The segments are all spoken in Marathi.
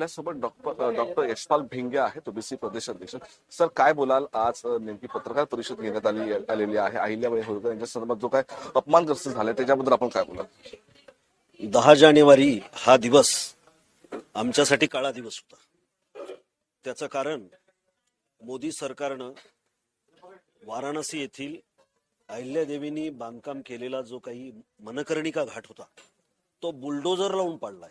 आपल्यासोबत डॉक्टर यशपाल भिंगे आहेत, ओबीसी प्रदेश अध्यक्ष. सर, काय बोलाल? आज नेमकी पत्रकार परिषद घेण्यात आलेली आहे. अहिल्याबाई होळकर यांच्या संदर्भात जो काय अपमानग्रस्त झाले त्याच्याबद्दल आपण काय बोलाल? 10 जानेवारी हा दिवस आमच्यासाठी काळा दिवस होता. त्याचं कारण मोदी सरकारनं वाराणसी येथील अहिल्यादेवींनी बांधकाम केलेला जो काही मनकर्णिका घाट होता तो बुलडोजर लावून पाडलाय.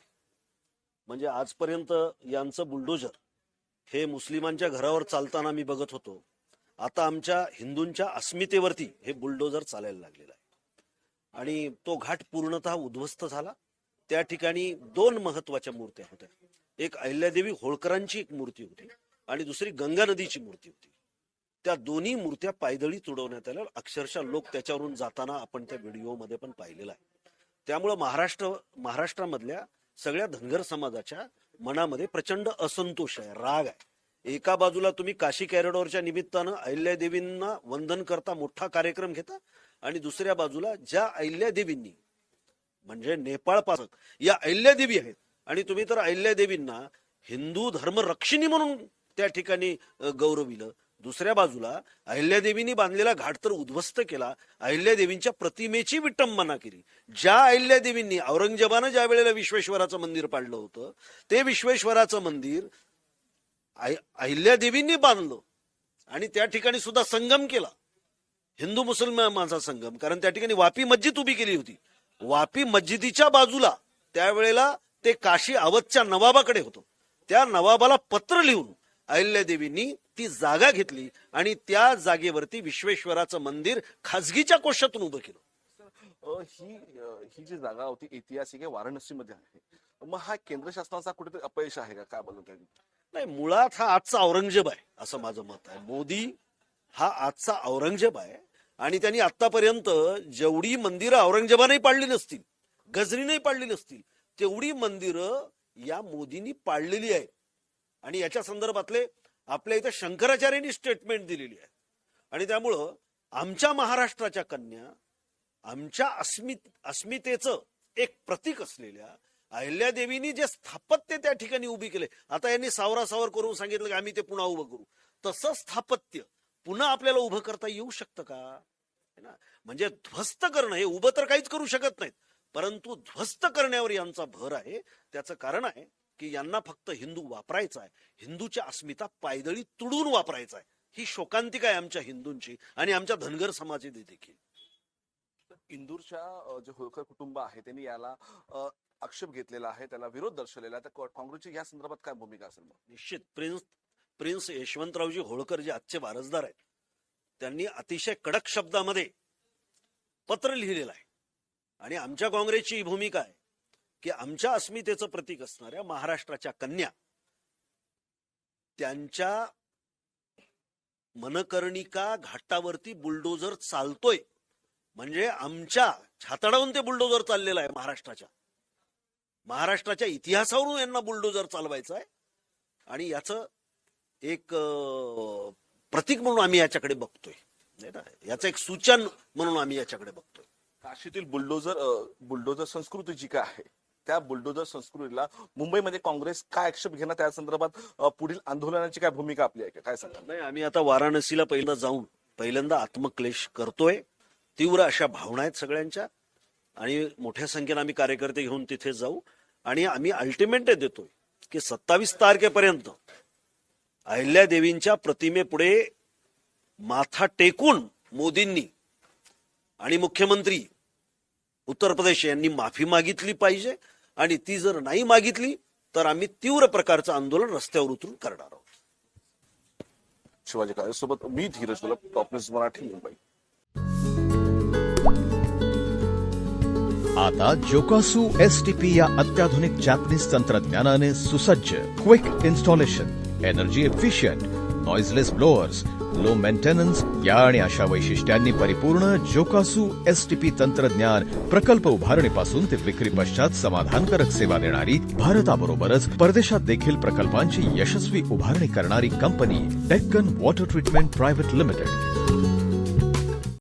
म्हणजे आजपर्यंत यांचं बुलडोजर हे मुस्लिमांच्या घरावर चालताना मी बघत होतो. आता आमच्या हिंदूंच्या अस्मितेवरती हे बुलडोजर चालायला लागलेलं आहे आणि तो घाट पूर्णतः उद्ध्वस्त झाला. त्या ठिकाणी 2 महत्वाच्या मूर्त्या होत्या. एक अहिल्यादेवी होळकरांची एक मूर्ती होती आणि दुसरी गंगा नदीची मूर्ती होती. त्या दोन्ही मूर्त्या पायदळी तुडवण्यात आल्या. अक्षरशः लोक त्याच्यावरून जाताना आपण त्या व्हिडिओमध्ये पण पाहिलेला आहे. त्यामुळं महाराष्ट्रामधल्या सगळ्या धनगर समाजाच्या मनामध्ये प्रचंड असंतोष आहे, राग आहे. एका बाजूला तुम्ही काशी कॉरिडॉरच्या निमित्तानं अहिल्यादेवींना वंदन करता मोठा कार्यक्रम घेता आणि दुसऱ्या बाजूला ज्या अहिल्यादेवींनी म्हणजे नेपाळ पासून या अहिल्यादेवी आहेत आणि तुम्ही तर अहिल्यादेवींना हिंदू धर्म रक्षिणी म्हणून त्या ठिकाणी गौरविलं. दुसऱ्या बाजूला अहिल्यादेवींनी बांधलेला घाट तर उद्ध्वस्त केला. अहिल्यादेवींच्या प्रतिमेची विटंबना केली. ज्या अहिल्यादेवींनी औरंगजेबानं ज्या वेळेला विश्वेश्वराचं मंदिर पाडलं होतं ते विश्वेश्वराचं मंदिर अहिल्यादेवींनी बांधलं आणि त्या ठिकाणी सुद्धा संगम केला, हिंदू मुसलमानांचा संगम. कारण त्या ठिकाणी वापी मस्जिद उभी केली होती. वापी मस्जिदीच्या बाजूला त्यावेळेला ते काशी अवधच्या नवाबाकडे होतं. त्या नवाबाला पत्र लिहून अहिल्यादेवींनी ती जागा घेतली आणि त्या जागेवरती विश्वेश्वराचं मंदिर खासगीच्या कोशातून उभं केलं. ही जी जागा होती ऐतिहासिक आहे, वाराणसीमध्ये आहे. मग हा केंद्र शासनाचा कुठेतरी अपयश आहे का? काय बोलत आहे? नाही, मुळात हा आजचा औरंगजेब आहे असं माझं मत आहे. मोदी हा आजचा औरंगजेब आहे आणि त्यांनी आतापर्यंत जेवढी मंदिरं औरंगजेबाने पाडली नसतील, गजनीने पाडली नसतील, तेवढी मंदिरं या मोदींनी पाडलेली आहेत. आणि याच्या संदर्भातले आपल्या इथे शंकराचार्यांनी स्टेटमेंट दिलेली आहे. आणि त्यामुळं आमच्या महाराष्ट्राच्या कन्या, आमच्या अस्मितेचं एक प्रतीक असलेल्या अहिल्यादेवींनी जे स्थापत्य त्या ठिकाणी उभी केले, आता यांनी सावरासावर करून सांगितलं की आम्ही ते पुन्हा उभं करू. तसं स्थापत्य पुन्हा आपल्याला उभं करता येऊ शकतं का? म्हणजे ध्वस्त करणं, हे उभं तर काहीच करू शकत नाहीत, परंतु ध्वस्त करण्यावर यांचा भर आहे. त्याचं कारण आहे की यांना फक्त हिंदू वापरायचा आहे, हिंदूच्या अस्मिता पायदळी तुडून वापरायचा आहे. ही शोकांतिका आहे आमच्या हिंदूंची आणि आमच्या धनगर समाजाची देखील. इंदूरच्या जे होळकर कुटुंब आहे त्यांनी याला आक्षेप घेतलेला आहे, त्याला विरोध दर्शवलेला आहे. तर काँग्रेसची या संदर्भात काय भूमिका असेल? निश्चित प्रिन्स यशवंतरावजी होळकर जे आजचे वारसदार आहेत त्यांनी अतिशय कडक शब्दामध्ये पत्र लिहिलेलं आहे. आणि आमच्या काँग्रेसची भूमिका आहे की आमच्या अस्मितेचं प्रतीक असणाऱ्या महाराष्ट्राच्या कन्या त्यांच्या मनकर्णिका घाटावरती बुलडोजर चालतोय म्हणजे आमच्या छातडावरून ते बुलडोजर चाललेलं आहे. महाराष्ट्राच्या इतिहासावरून यांना बुलडोजर चालवायचं आहे आणि याचं एक प्रतीक म्हणून आम्ही याच्याकडे बघतोय, याचं एक सूचन म्हणून आम्ही याच्याकडे बघतोय. काशीतील बुलडोजर संस्कृती जी काय आहे त्या बुलडोजर संस्कृतीला मुंबईमध्ये काँग्रेस काय आक्षेप घेणार, त्या संदर्भात पुढील आंदोलनाची काय भूमिका आपली आहे, काय सांगा? नाही, आम्ही आता वाराणसीला पहिल्यांदा आत्मक्लेश करतोय. तीव्र अशा भावना आहेत सगळ्यांच्या आणि मोठ्या संख्येने आम्ही कार्यकर्ते घेऊन तिथे जाऊ आणि आम्ही अल्टिमेट देतोय की 27 तारखेपर्यंत अहिल्यादेवींच्या प्रतिमेपुढे माथा टेकून मोदींनी आणि मुख्यमंत्री उत्तर प्रदेश यांनी माफी मागितली पाहिजे आणि ती जर नाही मागितली तर आम्ही तीव्र प्रकारचं आंदोलन रस्त्यावर उतरून करणार आहोत. शिवाजी काळे सोबत मी धीरज गुलाब, टॉप न्यूज मराठी, मुंबई. आता जोकासू एसटीपी या अत्याधुनिक जॅपनीज तंत्रज्ञानाने सुसज्ज, quick installation, energy efficient, noiseless blowers, low maintenance या आणि अशा वैशिष्ट्यांनी परिपूर्ण जोकासू एसटीपी तंत्रज्ञान प्रकल्प उभारणीपासून ते विक्री पश्चात समाधानकारक सेवा देणारी, भारताबरोबरच परदेशात देखील प्रकल्पांची यशस्वी उभारणी करणारी company Deccan water treatment private limited.